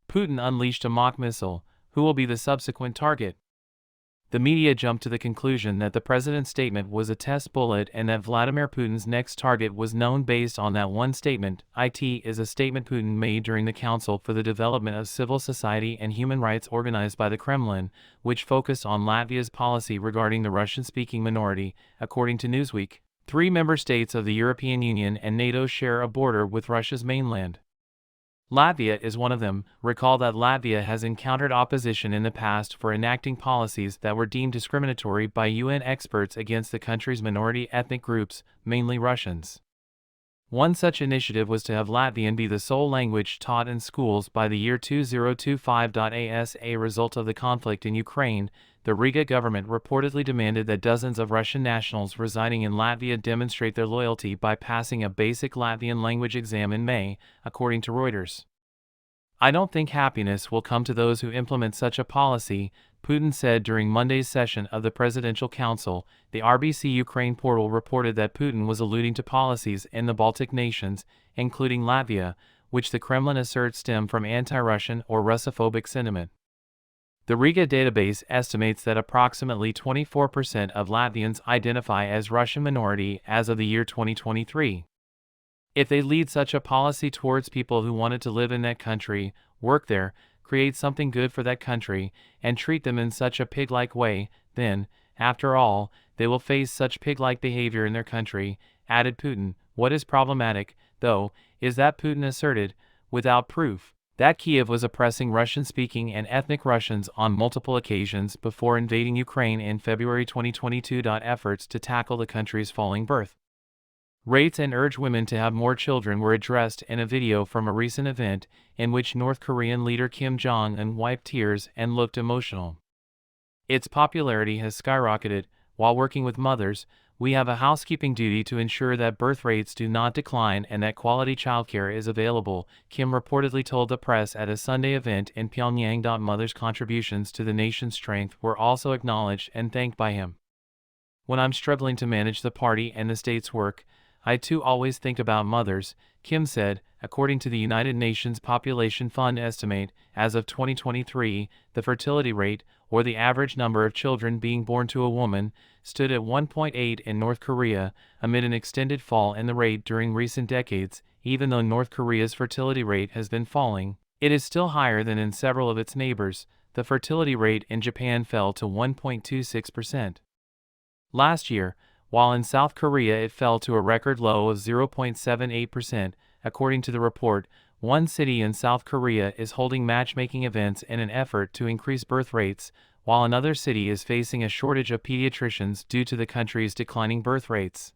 Putin unleashed a mock missile. Who will be the subsequent target? The media jumped to the conclusion that the president's statement was a test bullet and that Vladimir Putin's next target was known based on that one statement. It is a statement Putin made during the Council for the Development of Civil Society and Human Rights organized by the Kremlin, which focused on Latvia's policy regarding the Russian-speaking minority, according to Newsweek. 3 member states of the European Union and NATO share a border with Russia's mainland. Latvia is one of them. Recall that Latvia has encountered opposition in the past for enacting policies that were deemed discriminatory by UN experts against the country's minority ethnic groups, mainly Russians. One such initiative was to have Latvian be the sole language taught in schools by the year 2025. As a result of the conflict in Ukraine, the Riga government reportedly demanded that dozens of Russian nationals residing in Latvia demonstrate their loyalty by passing a basic Latvian language exam in May, according to Reuters. "I don't think happiness will come to those who implement such a policy," Putin said during Monday's session of the Presidential Council. The RBC Ukraine portal reported that Putin was alluding to policies in the Baltic nations, including Latvia, which the Kremlin asserts stem from anti-Russian or Russophobic sentiment. The Riga database estimates that approximately 24% of Latvians identify as Russian minority as of the year 2023. If they lead such a policy towards people who wanted to live in that country, work there, create something good for that country, and treat them in such a pig-like way, then, after all, they will face such pig-like behavior in their country, added Putin. What is problematic, though, is that Putin asserted, without proof, that Kiev was oppressing Russian-speaking and ethnic Russians on multiple occasions before invading Ukraine in February 2022. Efforts to tackle the country's falling birth rates and urge women to have more children were addressed in a video from a recent event in which North Korean leader Kim Jong-un wiped tears and looked emotional. Its popularity has skyrocketed. While working with mothers, we have a housekeeping duty to ensure that birth rates do not decline and that quality childcare is available, Kim reportedly told the press at a Sunday event in Pyongyang. Mothers' contributions to the nation's strength were also acknowledged and thanked by him. "When I'm struggling to manage the party and the state's work, I too always think about mothers," Kim said. According to the United Nations Population Fund estimate, as of 2023, the fertility rate, or the average number of children being born to a woman, stood at 1.8 in North Korea, amid an extended fall in the rate during recent decades. Even though North Korea's fertility rate has been falling, it is still higher than in several of its neighbors. The fertility rate in Japan fell to 1.26% last year, while in South Korea it fell to a record low of 0.78%. According to the report, one city in South Korea is holding matchmaking events in an effort to increase birth rates, while another city is facing a shortage of pediatricians due to the country's declining birth rates.